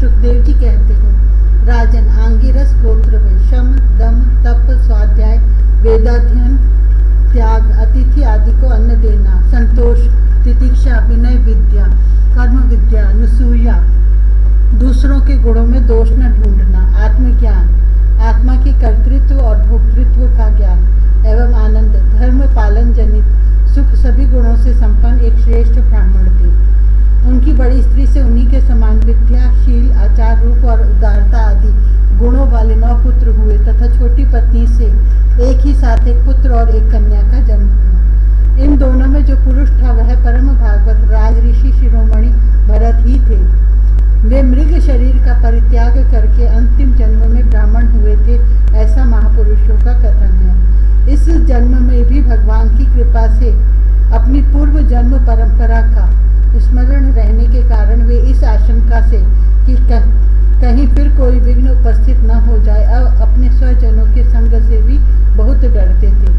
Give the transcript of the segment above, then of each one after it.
सुखदेव जी कहते हैं, राजन, आंगिरस गोत्र में शम, दम, तप, स्वाध्याय, वेदाध्ययन, त्याग, अतिथि आदि को अन्न देना, संतोष, तितिक्षा, विनय विद्या, कर्म विद्या, अनुसूया, दूसरों के गुणों में दोष न ढूंढना, आत्मज्ञान, आत्मा के कर्तृत्व और भोक्तृत्व का ज्ञान एवं आनंद, धर्म पालन जनित सुख, सभी गुणों से संपन्न एक श्रेष्ठ ब्राह्मण थे। उनकी बड़ी स्त्री से उन्हीं के समान विद्या, शील, आचार, रूप और उदारता आदि गुणों वाले 9 पुत्र हुए तथा छोटी पत्नी से एक ही साथ एक पुत्र और एक कन्या का जन्म हुआ। इन दोनों में जो पुरुष था वह परम भागवत राज ऋषि शिरोमणि भरत ही थे। वे मृग शरीर का परित्याग करके अंतिम जन्म में ब्राह्मण हुए थे, ऐसा महापुरुषों का कथन है। इस जन्म में भी भगवान की कृपा से अपनी पूर्व जन्म परंपरा का स्मरण रहने के कारण वे इस आशंका से कि कहीं फिर कोई विघ्न उपस्थित न हो जाए, अब अपने स्वजनों के संग से भी बहुत डरते थे।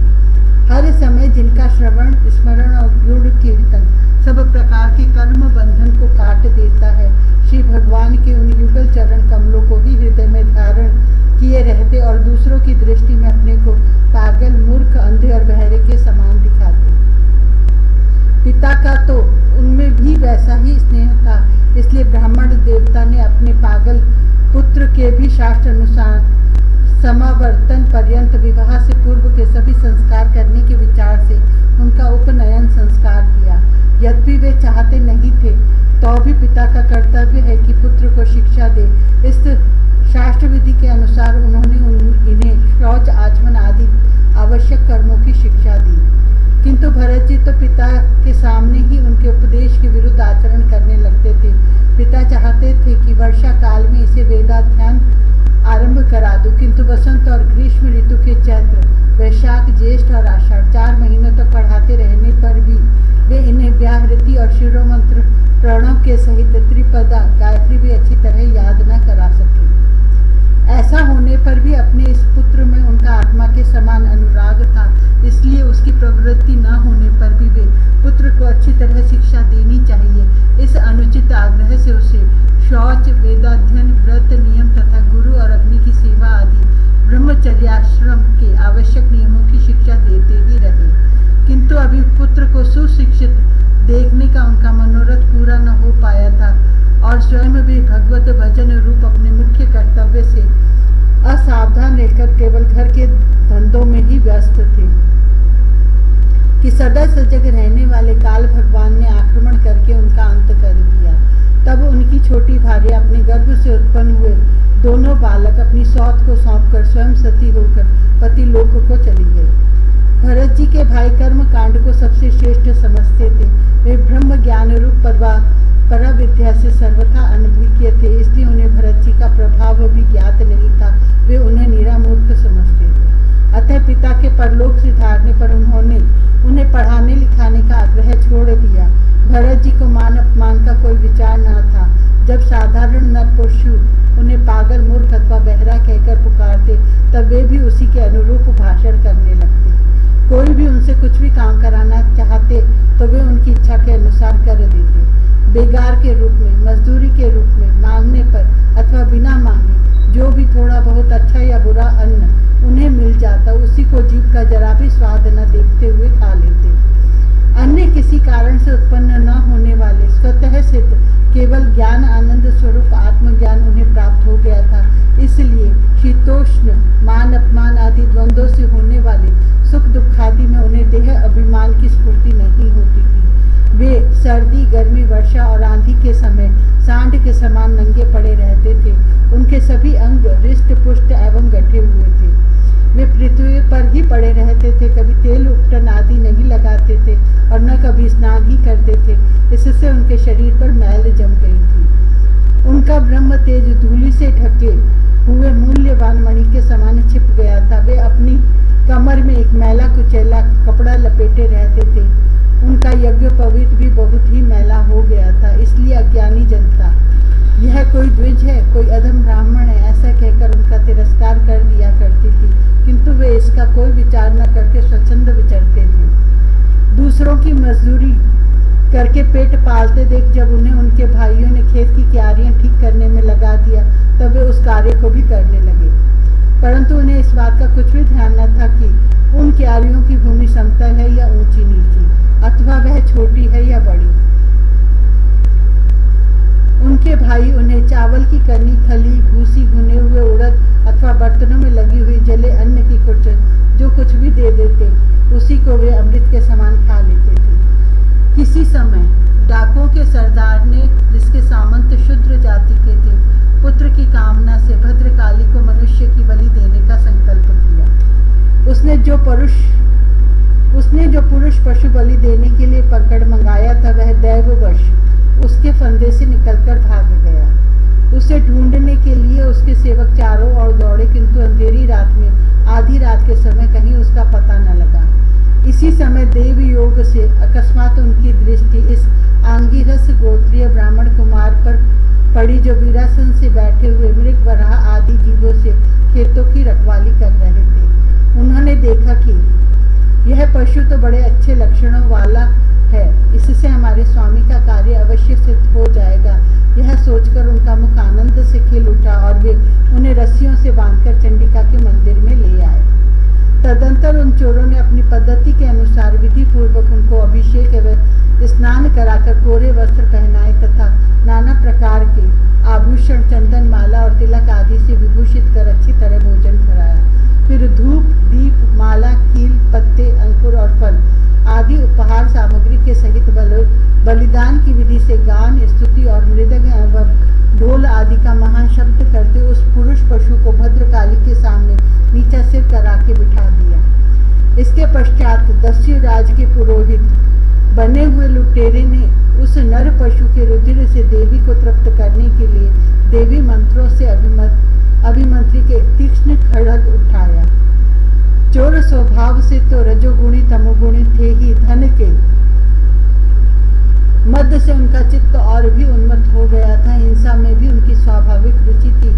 हर समय जिनका श्रवण, स्मरण और गुण कीर्तन सब प्रकार के कर्म बंधन को काट देता है, श्री भगवान के उन युगल चरण कमलों को ही हृदय में धारण किए रहते और दूसरों की दृष्टि में अपने को पागल, मूर्ख, अंधे और बहरे के समान दिखाते। पिता का तो उनमें भी वैसा ही स्नेह था, इसलिए ब्राह्मण देवता ने अपने पागल पुत्र के भी शास्त्र अनुसार समावर्तन पर्यंत विवाह से पूर्व के सभी संस्कार करने के विचार से उनका उपनयन संस्कार किया। यद्यपि वे चाहते नहीं थे तो भी पिता का कर्तव्य है कि पुत्र को शिक्षा दे। इस शास्त्र विधि के अनुसार उन्होंने इन्हें शौच, आचमन आदि आवश्यक कर्मों की शिक्षा दी। किंतु भरत जी तो पिता के सामने ही उनके उपदेश के विरुद्ध आचरण करने लगते थे। पिता चाहते थे कि वर्षा काल में इसे वेदाध्ययन आरंभ करा दूं, किंतु वसंत और ग्रीष्म ऋतु के चैत्र, वैशाख, ज्येष्ठ और आषाढ़ 4 महीनों तक पढ़ाते रहने पर भी वे इन्हें व्याहृति और शिरोमंत्र प्रणव के सहित त्रिपदा गायत्री भी अच्छी तरह याद न करा सके। ऐसा होने पर भी अपने इस पुत्र में उनका आत्मा के समान अनुराग था, इसलिए उसकी प्रवृत्ति न होने पर भी वे पुत्र को अच्छी तरह शिक्षा देनी चाहिए। इस अनुचित आग्रह से उसे शौच, वेदाध्ययन, व्रत, नियम तथा गुरु और अग्नि की सेवा आदि ब्रह्मचर्याश्रम के आवश्यक नियमों की शिक्षा देते ही रहे। किंतु अभी पुत्र को सुशिक्षित देखने का उनका मनोरथ पूरा न हो पाया था और स्वयं भी भगवत भजन रूप अपने मुख्य कर्तव्य से असावधान रहकर केवल घर के धंधों में ही व्यस्त थे कि सदा सजग रहने वाले काल भगवान ने आक्रमण करके उनका अंत कर दिया। तब उनकी छोटी भार्या अपने गर्भ से उत्पन्न हुए दोनों बालक अपनी सौत को सौंपकर स्वयं सती होकर पति लोक को चली गई। भरत जी के भाई कर्म कांड को सबसे श्रेष्ठ समझते थे। वे ब्रह्म ज्ञान रूप परा विद्या से सर्वथा अनभिज्ञ थे, इसलिए उन्हें भरत जी का प्रभाव भी ज्ञात नहीं था। वे उन्हें निरामूर्ख समझते थे। अतः पिता के परलोक से धारने पर उन्होंने उन्हें पढ़ाने लिखाने का आग्रह छोड़ दिया। भरत जी को मान अपमान का कोई विचार न था। जब साधारण नर पशु उन्हें पागल, मूर्ख अथवा बहरा कहकर पुकारते तब वे भी उसी के अनुरूप भाषण करने लगते। कोई भी उनसे कुछ भी काम कराना चाहते तो वे उनकी इच्छा के अनुसार कर देते। बेगार के रूप में, मजदूरी के रूप में, मांगने पर अथवा बिना मांगे जो भी थोड़ा बहुत अच्छा या बुरा अन्न उन्हें मिल जाता, उसी को जीभ का जरा भी स्वाद न देखते हुए खा लेते। अन्य किसी कारण से उत्पन्न न होने वाले स्वतः सिद्ध केवल ज्ञान आनंद स्वरूप आत्मज्ञान उन्हें प्राप्त हो गया था। इसलिए शीतोष्ण, मान अपमान आदि द्वंद्वों से होने वाले सुख दुखादि में उन्हें देह अभिमान की स्फूर्ति नहीं होती थी। वे सर्दी, गर्मी, वर्षा और आंधी के समय सांड के समान नंगे पड़े रहते थे। उनके सभी अंग रिष्ट पुष्ट एवं गठे हुए थे। वे पृथ्वी पर ही पड़े रहते थे, कभी तेल उपटन आदि नहीं लगाते थे और न कभी स्नान ही करते थे। इससे उनके शरीर पर मैल जम गई थी। उनका ब्रह्म तेज धूलि से ढके हुए मूल्यवान मणि के समान छिप गया था। वे अपनी कमर में एक मैला कुचैला कपड़ा लपेटे रहते थे। उनका यज्ञ पवित्र भी बहुत ही मैला हो गया था, इसलिए अज्ञानी जनता यह कोई द्विज है, कोई अधम ब्राह्मण है, ऐसा कहकर उनका तिरस्कार कर दिया करती थी। किंतु वे इसका कोई विचार न करके स्वच्छंद विचरते थे। दूसरों की मजदूरी करके पेट पालते देख जब उन्हें उनके भाइयों ने खेत की क्यारियां ठीक करने में लगा दिया, तब वे उस कार्य को भी करने लगे। परंतु उन्हें इस बात का कुछ भी ध्यान न था कि उन क्यारियों की भूमि समतल है या ऊंची नीची, अथवा वह छोटी है या बड़ी। उनके भाई उन्हें चावल की कनी, खली, भूसी, भुने हुए उड़द अथवा बर्तनों में लगी हुई जले अन्न की कुछ जो कुछ भी दे देते, उसी को वे अमृत के समान खा लेते थे। किसी समय डाकों के सरदार ने, जिसके सामंत शूद्र जाति के थे, पुत्र की कामना से भद्रकाली को मनुष्य की बलि देने का संकल्प किया। उसने जो पुरुष पशु बलि देने के लिए पकड़ मंगाया था, वह दैववश उसके फंदे से निकलकर भाग गया। उसे ढूंढने के लिए उसके सेवक चारों ओर दौड़े, किंतु अंधेरी रात में आधी रात के समय कहीं उसका पता न लगा। इसी समय देव योग से अकस्मात उनकी दृष्टि इस आंगिरस गोत्रीय ब्राह्मण कुमार पर पड़ी, जो वीरासन से बैठे हुए मृग, वराह आदि जीवों से खेतों की रखवाली कर रहे थे। उन्होंने देखा कि यह पशु तो बड़े अच्छे लक्षणों वाला है, इससे हमारे स्वामी का कार्य अवश्य सिद्ध हो जाएगा। यह सोचकर उनका मुख आनंद से खिल उठा और वे उन्हें रस्सियों से बांधकर चंडिका के मंदिर में ले आए। तदंतर उन चोरों ने अपनी पद्धति के अनुसार विधि पूर्वक उनको अभिषेक एवं स्नान कराकर कोरे वस्त्र पहनाए तथा नाना प्रकार के आभूषण, चंदन, माला और तिलक आदि से विभूषित कर अच्छी तरह भोजन कराया। फिर धूप, दीप, माला, कील, पत्ते, अंकुर और फल आदि उपहार सामग्री के सहित बलिदान की विधि से गान, स्तुति और मृदंग एवं ढोल आदि का महान शब्द करते उस पुरुष पशु को भद्रकाली के सामने नीचा सिर करा के बिठा दिया। इसके पश्चात दस्युराज के पुरोहित बने हुए लुटेरे ने उस नर पशु के रुधिर से देवी को तृप्त करने के लिए देवी मंत्रों से अभिमंत्री के तीक्ष्ण खड्ग उठाया। चोर स्वभाव से तो रजोगुणी तमोगुणी थे ही, धन के मद से उनका चित्त और भी उन्मत्त हो गया था। हिंसा में भी उनकी स्वाभाविक रुचि थी।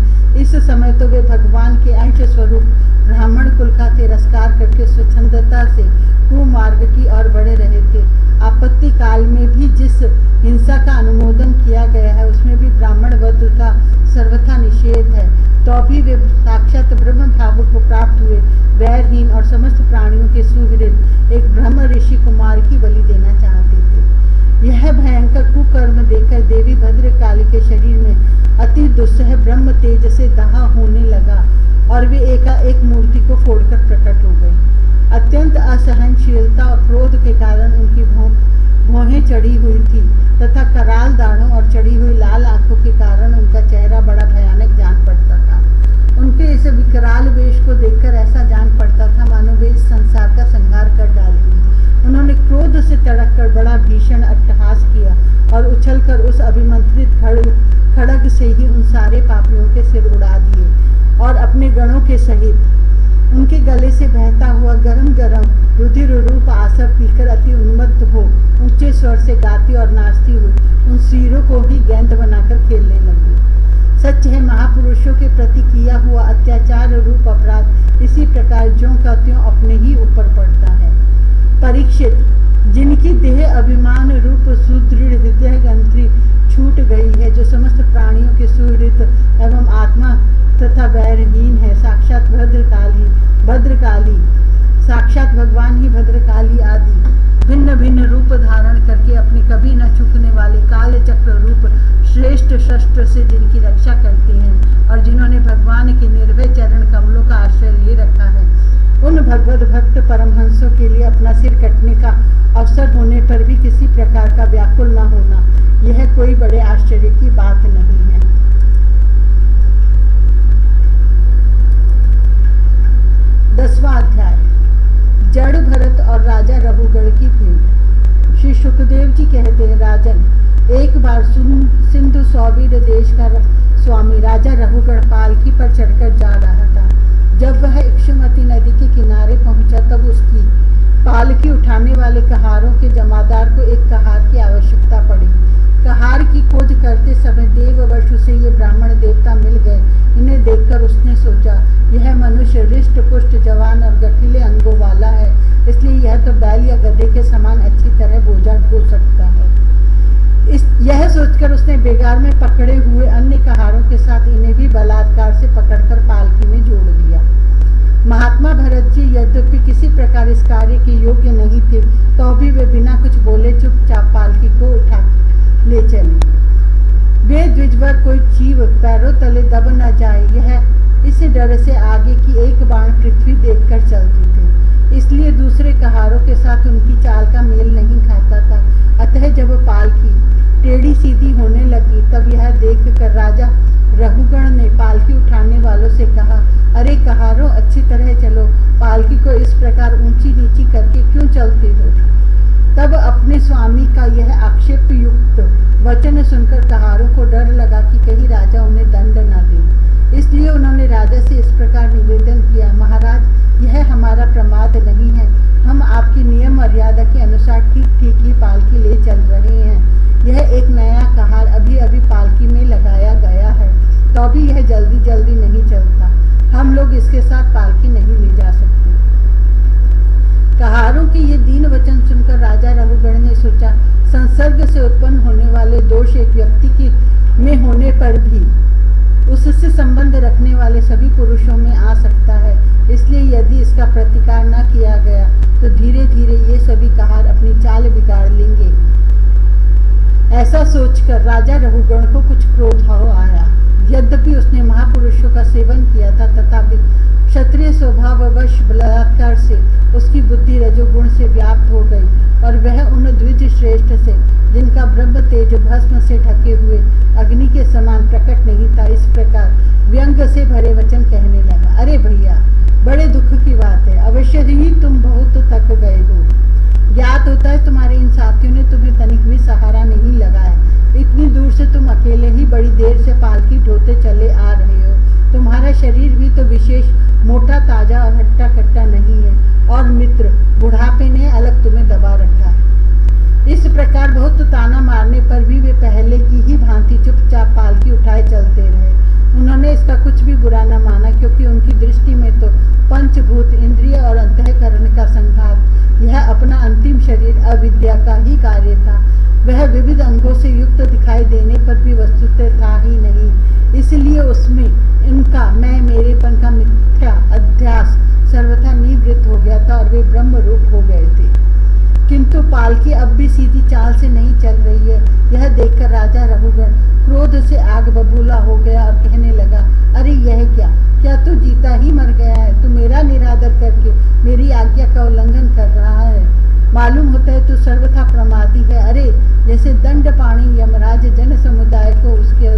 इस समय तो वे भगवान के अंश स्वरूप ब्राह्मण कुल का तिरस्कार करके स्वच्छंदता से कुमार्ग की ओर बढ़ रहे थे। आपत्ति काल में भी जिस हिंसा का अनुमोदन किया गया है, उसमें भी ब्राह्मण वध का सर्वथा निषेध है। तो भी वे साक्षात ब्रह्म भाव को प्राप्त हुए वैरहीन और समस्त प्राणियों के सुहृद एक ब्रह्म ऋषि कुमार की बलि देना चाहते थे। यह भयंकर कुकर्म देखकर देवी भद्रकाली के शरीर में अति दुस्सह ब्रह्म तेज से दाह होने लगा और वे एकाएक मूर्ति को फोड़कर प्रकट हो गए। अत्यंत असहनशीलता और क्रोध के कारण उनकी भौहें चढ़ी हुई थी तथा कराल दाढ़ों और चढ़ी हुई लाल आंखों के कारण उनका चेहरा बड़ा भयानक जान पड़ता था। उनके इस विकराल वेश को देखकर ऐसा जान पड़ता था मानो वे इस संसार का संहार कर डालेंगे। उन्होंने क्रोध से तड़ककर बड़ा भीषण अट्टहास किया और उछलकर उस अभिमंत्रित खड्ग से ही उन सारे पापियों के सिर उड़ा दिए और अपने गणों के सहित उनके गले से बहता हुआ गरम गरम रुधिर रूप आसव पीकर अति उन्मत्त हो ऊंचे स्वर से गाती और नाचती हुई उन सिरों को ही गेंद बनाकर खेलने लगी। सच है, महापुरुषों के प्रति किया हुआ अत्याचार रूप अपराध इसी प्रकार ज्यों का त्यों अपने ही ऊपर पड़ता है। परीक्षित, जिनकी देह अभिमान रूप सुदृढ़ हृदय ग्रंथि छूट गई है, जो समस्त प्राणियों के सुहृद एवं आत्मा तथा वैरहीन है, साक्षात भद्रकाली साक्षात भगवान ही भद्रकाली आदि भिन्न भिन्न रूप धारण करके अपने कभी न चुकने वाले काल चक्र रूप श्रेष्ठ शस्त्र से जिनकी रक्षा करते हैं और जिन्होंने भगवान के निर्भय चरण कमलों का आश्रय ले रखा है, उन भगवत भक्त परमहंसों के लिए अपना सिर कटने का अवसर होने पर भी किसी प्रकार का व्याकुल न होना, यह कोई बड़े आश्चर्य की बात नहीं है। दसवां अध्याय, जड़ भरत और राजा रघुगढ़ की भेंट। श्री सुखदेव जी कहते हैं, राजन, एक बार सिंधु सौवीर देश का स्वामी राजा रघुगढ़ पालकी पर चढ़कर जा रहा था। जब वह इक्षुमती नदी के किनारे पहुंचा, तब उसकी पालकी उठाने वाले कहारों के जमादार को एक कहार की आवश्यकता पड़ी। कहार की खोज करते समय देववश से ये ब्राह्मण देवता मिल गए। इन्हें देखकर उसने सोचा, यह मनुष्य रिष्ट पुष्ट जवान और गठीले अंगों वाला है, इसलिए यह तो बैल या गधे के समान अच्छी तरह बोझा ढो सकता है। यह सोचकर उसने बेगार में पकड़े हुए अन्य कहारों के साथ इन्हें भी बलात्कार से पकड़कर पालकी में जोड़ दिया। महात्मा भरत जी यद्यपि किसी प्रकार इस कार्य के योग्य नहीं थे, तो भी वे बिना कुछ बोले चुपचाप पालकी को उठा ले चले। वे द्विजवर कोई जीव पैरों तले दब न जाए, यह इस डर से आगे की एक बाण पृथ्वी देखकर चलते थे, इसलिए दूसरे कहारों के साथ उनकी चाल का मेल नहीं खाता था। अतः जब पालकी टेढ़ी सीधी होने लगी, तब यह देखकर राजा रघुगण ने पालकी उठाने वालों से कहा, अरे कहारों, अच्छी तरह चलो, पालकी को इस प्रकार ऊंची नीची करके क्यों चलते हो? तब अपने स्वामी का यह आक्षेप युक्त वचन सुनकर कहारों को डर लगा कि कहीं राजा उन्हें दंड न दे, इसलिए उन्होंने राजा से इस प्रकार निवेदन किया, महाराज, यह हमारा प्रमाद नहीं है, हम आपकी नियम मर्यादा के अनुसार ठीक ठीक ही पालकी ले चल रहे हैं। यह एक नया कहार अभी अभी पालकी में लगाया गया है, तो भी यह जल्दी जल्दी नहीं चलता, हम लोग इसके साथ पालकी नहीं ले जा सकते। कहारों के ये दीन वचन सुनकर राजा रघुगण ने सोचा, संसर्ग से उत्पन्न होने वाले दोष एक व्यक्ति की में होने पर भी उससे संबंध रखने वाले सभी पुरुषों में आ सकता है, इसलिए यदि इसका प्रतिकार न किया गया तो धीरे धीरे ये सभी कहार अपनी चाल बिगाड़ लेंगे। ऐसा सोचकर राजा रघुगण को कुछ क्रोध आया। यद्यपि उसने महापुरुषों का सेवन किया था, तथापि क्षत्रिय स्वभाववश बलात्कार से उसकी बुद्धि रजोगुण से व्याप्त हो गई और वह उन द्विज श्रेष्ठ से, जिनका ब्रह्म तेज भस्म से ढके हुए अग्नि के समान प्रकट नहीं था, इस प्रकार व्यंग से भरे वचन कहने लगा, अरे भैया, बड़े दुख की बात है, अवश्य ही तुम बहुत थक गए हो। ज्ञात होता है तुम्हारे इन साथियों ने तुम्हें तनिक भी सहारा नहीं लगा है, इतनी दूर से तुम अकेले ही बड़ी देर से पालकी ढोते चले आ रहे हो, तुम्हारा शरीर भी तो विशेष मोटा ताजा और हट्टा कट्टा नहीं है, और मित्र बुढ़ापे ने अलग तुम्हें दबा रखा है। इस प्रकार बहुत ताना मारने पर भी वे पहले की ही भांति चुपचाप पालकी उठाए चलते रहे। उन्होंने इसका कुछ भी बुरा न माना, क्योंकि उनकी दृष्टि में तो पंचभूत, इंद्रिय और अंतःकरण का संघात, यह अपना अंतिम शरीर अविद्या का ही कार्य था। वह विविध अंगों से युक्त दिखाई देने पर भी वस्तुतः था ही नहीं, इसलिए उसमें इनका मैं मेरेपन का मिथ्या अध्यास सर्वथा निवृत्त हो गया था और वे ब्रह्म रूप हो गए थे। किंतु पालकी अब भी सीधी चाल से नहीं चल रही है, यह देखकर राजा रघुगण क्रोध से आग बबूला हो गया और कहने लगा, अरे यह क्या तू जीता ही मर गया है? तू मेरा निरादर करके मेरी आज्ञा का उल्लंघन कर रहा है। मालूम होता है तू सर्वथा प्रमादी है। अरे जैसे दंड पाणी यमराज जन समुदाय को उसके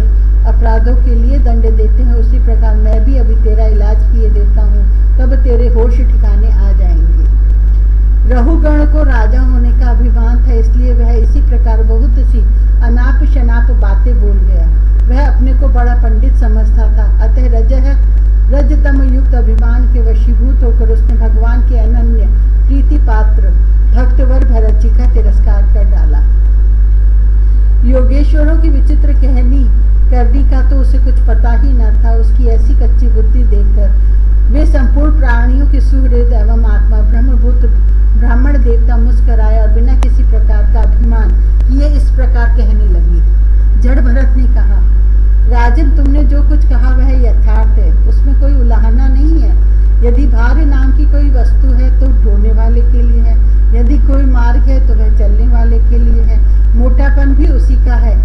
अपराधों के लिए दंड देते हैं, उसी प्रकार मैं भी अभी तेरा इलाज किए देता हूँ, तब तेरे होश ठिकाने आ जाएंगे। रघुगण को राजा होने का अभिमान था, इसलिए वह इसी प्रकार बहुत सी अनाप शनाप बातें बोल गया। वह अपने को बड़ा पंडित समझता था, अतः रजतम युक्त अभिमान के वशीभूत होकर उसने भगवान के अनन्य प्रीति पात्र भक्तवर भरत जी का तिरस्कार कर डाला। योगेश्वरों की विचित्र कहनी करनी का तो उसे कुछ पता ही न था। उसकी ऐसी कच्ची बुद्धि देखकर वे संपूर्ण प्राणियों के सुहृद एवं आत्मा ब्रह्मभूत ब्राह्मण देवता मुस्कराए और बिना किसी प्रकार का अभिमान किए इस प्रकार कहने लगे। जड़ भरत ने कहा, राजन, तुमने जो कुछ कहा वह यथार्थ है, उसमें कोई उलाहना नहीं है। यदि भार्य नाम की कोई वस्तु है तो ढोने वाले के लिए है, यदि कोई मार्ग है तो वह चलने वाले के लिए है, मोटापन भी उसी का है।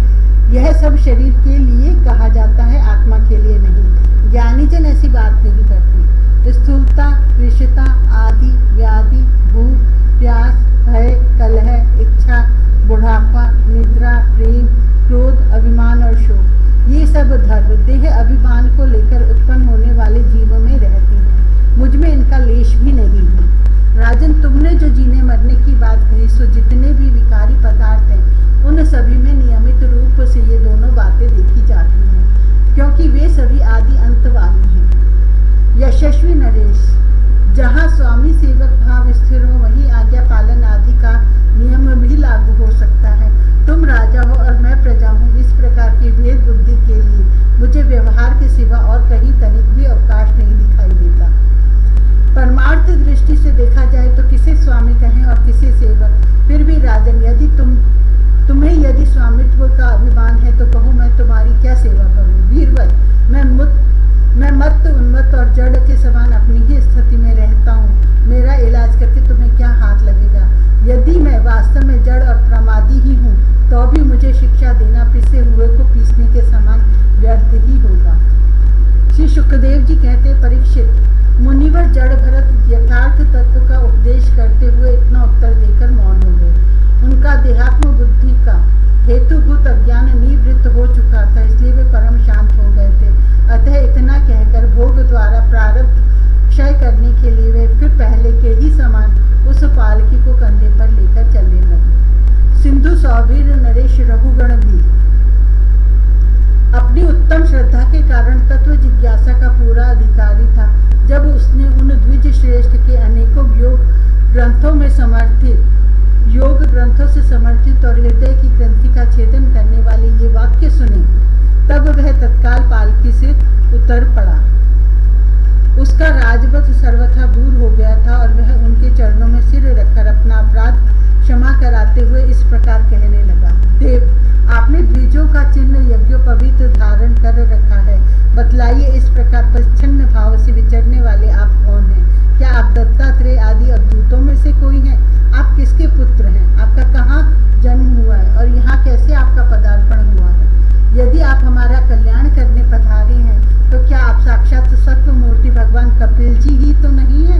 यह सब शरीर के लिए कहा जाता है, आत्मा के लिए नहीं। ज्ञानी जन ऐसी बात नहीं करती। स्थूलता, कृष्णता आदि व्याधि, भूख, प्यास, भय, कलह, इच्छा, बुढ़ापा, निद्रा, प्रेम, क्रोध, अभिमान और शोक, ये सब धर्म देह अभिमान को लेकर उत्पन्न होने वाले जीवों में रहती हैं। मुझ में इनका लेश भी नहीं है। राजन, तुमने जो जीने मरने की बात कही, सो जितने भी विकारी पदार्थ हैं उन सभी में नियमित रूप से ये दोनों बातें देखी जाती हैं, क्योंकि वे सभी आदि अंत वाली हैं। यशस्वी नरेश, जहाँ स्वामी सेवक भाव स्थिर हो वहीं आज्ञा पालन आदि का नियम भी लागू हो सकता है। तुम राजा हो और मैं प्रजा हूँ, इस प्रकार की भेद बुद्धि के लिए मुझे व्यवहार के सिवा और कहीं तनिक भी अवकाश नहीं दिखाई देता। परमार्थ दृष्टि से देखा जाए तो किसे स्वामी कहें और किसे सेवक। फिर भी राजन, यदि तुम्हें यदि स्वामित्व सुखदेव जी कहते, परीक्षित, मुनिवर जड़ भरत यथार्थ तत्व का उपदेश करते हुए इतना उत्तर देकर मौन हो गए। उनका देहात्म बुद्धि का हेतुभूत अज्ञान निवृत्त हो चुका था, इसलिए वे परम शांत हो गए थे। अतः इतना कहकर भोग द्वारा प्रारब्ध क्षय करने के लिए वे फिर पहले के ही समान उस पालकी को कंधे पर लेकर चलने लगे। सिंधु सौवीर नरेश रघुगण भी अपनी उत्तम श्रद्धा के कारण तत्व जिज्ञासा का पूरा अधिकारी था। जब उसने उन द्विज श्रेष्ठ के अनेकों योग ग्रंथों से समर्थित और हृदय की ग्रंथि का छेदन करने वाले ये वाक्य सुने, तब वह तत्काल पालकी से उतर पड़ा। उसका राजवध सर्वथा दूर हो गया था और वह उनके चरणों में सिर रखकर अपना अपराध क्षमा कराते हुए इस प्रकार कहने लगा, देव, आपने द्विजों का चिन्ह यज्ञोपवीत धारण कर रखा है। बतलाइए, इस प्रकार परिच्छन्न भाव से विचरने वाले आप कौन हैं? क्या आप दत्तात्रेय आदि अवधूतों में से कोई हैं? आप किसके पुत्र हैं? आपका कहाँ जन्म हुआ है और यहाँ कैसे आपका पदार्पण हुआ है? यदि आप हमारा कल्याण करने पधारे हैं तो क्या आप साक्षात सत्व मूर्ति भगवान कपिल जी ही तो नहीं है?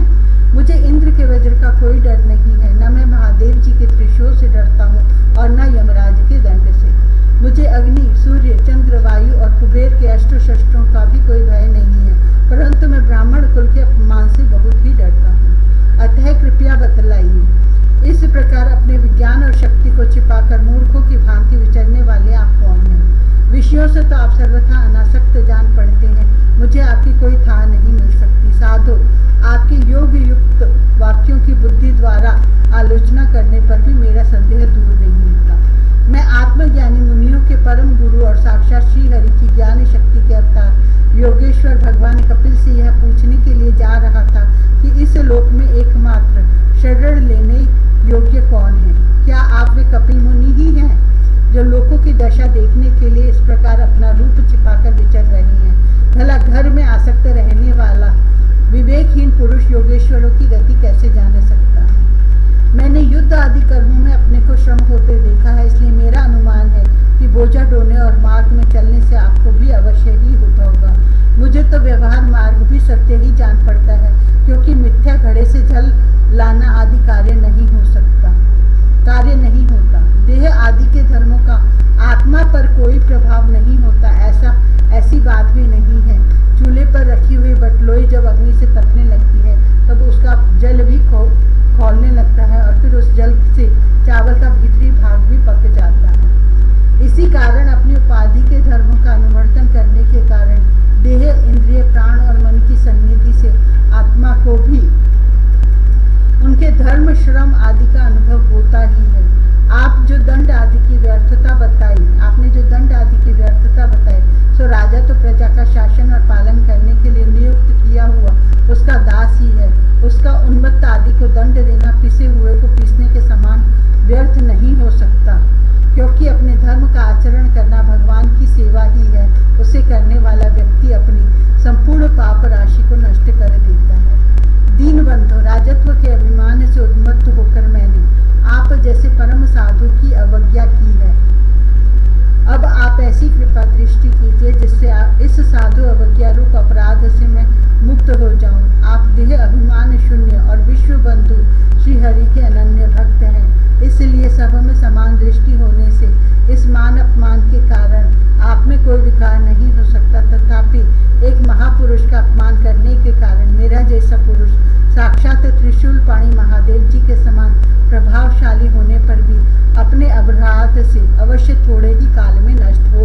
मुझे इंद्र के वज्र का कोई डर नहीं है, न मैं महादेव जी के त्रिशूल से डरता हूँ और न यमराज के दंड से। मुझे अग्नि, सूर्य, चंद्र, वायु और कुबेर के अस्त्र शस्त्रों का भी कोई भय नहीं है, परंतु मैं ब्राह्मण कुल के अपमान से बहुत ही डरता हूँ। अतः कृपया बतलाइए, इस प्रकार अपने विज्ञान और शक्ति को छिपाकर मूर्खों की भांति विचरने वाले आप कौन हैं? विषयों से तो आप सर्वथा अनासक्त जान पड़ते हैं, मुझे आपकी कोई था नहीं मिल सकती। साधु, आपके योग युक्त वाक्यों की बुद्धि द्वारा आलोचना करने पर भी मेरा संदेह दूर नहीं होता। मैं आत्मज्ञानी मुनियों के परम गुरु और साक्षात श्री हरि की ज्ञान शक्ति के अवतार योगेश्वर भगवान कपिल से यह पूछने के लिए जा रहा था कि इस लोक में एकमात्र शरण लेने योग्य कौन है? क्या आप वे कपिल मुनि ही हैं जो लोगों की दशा देखने के लिए इस प्रकार अपना रूप छिपाकर विचर रहे हैं? भला घर में आसक्त रहने वाला विवेकहीन पुरुष योगेश्वरों की गति कैसे जान सकता है? मैंने युद्ध आदि कर्मों में अपने को श्रम होते देखा है, इसलिए मेरा अनुमान है कि बोझा ढोने और मार्ग में चलने से आपको भी अवश्य ही होता होगा। मुझे तो व्यवहार मार्ग भी सत्य ही जान पड़ता है, क्योंकि मिथ्या घड़े से जल लाना आदि कार्य नहीं होता। देह आदि के धर्मों का आत्मा पर कोई प्रभाव नहीं होता, ऐसी बात भी नहीं है। चूल्हे पर रखी हुई बटलोई जब अग्नि से तपने लगती है तब उसका जल भी खौलने लगता है और फिर उस जल से चावल का भीतरी भाग भी पक जाता है। इसी कारण अपनी उपाधि के धर्मों का अनुवर्तन करने के कारण देह, इंद्रिय, प्राण और मन की सन्निधि से आत्मा को भी उनके धर्म, श्रम आदि का अनुभव होता ही है। आपने जो दंड आदि की व्यर्थता बताई, सो राजा तो प्रजा का शासन और पालन करने के लिए नियुक्त किया हुआ उसका दास ही है। उसका उन्मत्त आदि को दंड देना पिसे हुए को पीसने के समान व्यर्थ नहीं हो सकता, क्योंकि अपने धर्म का आचरण करना भगवान की सेवा ही है। उसे करने वाला व्यक्ति अपनी संपूर्ण पाप राशि को नष्ट कर देता है। दीनबंधु, राजत्व के अभिमान से उन्मत्त होकर मैंने आप जैसे परम साधु की अवज्ञा की है। अब आप ऐसी कृपा दृष्टि कीजिए जिससे इस साधु अवज्ञा रूप अपराध से मैं मुक्त हो जाऊं। आप देह अभिमान शून्य और विश्व बंधु श्री हरि के अनन्य भक्त हैं, इसलिए सब में समान दृष्टि होने से इस मान अपमान के कारण आप में कोई विकार नहीं हो सकता। तथापि एक महापुरुष का अपमान करने के कारण मेरा जैसा पुरुष साक्षात त्रिशूल पाणी महादेव जी के समान प्रभावशाली होने पर भी अपने अपराध से अवश्य थोड़े ही काल में नष्ट हो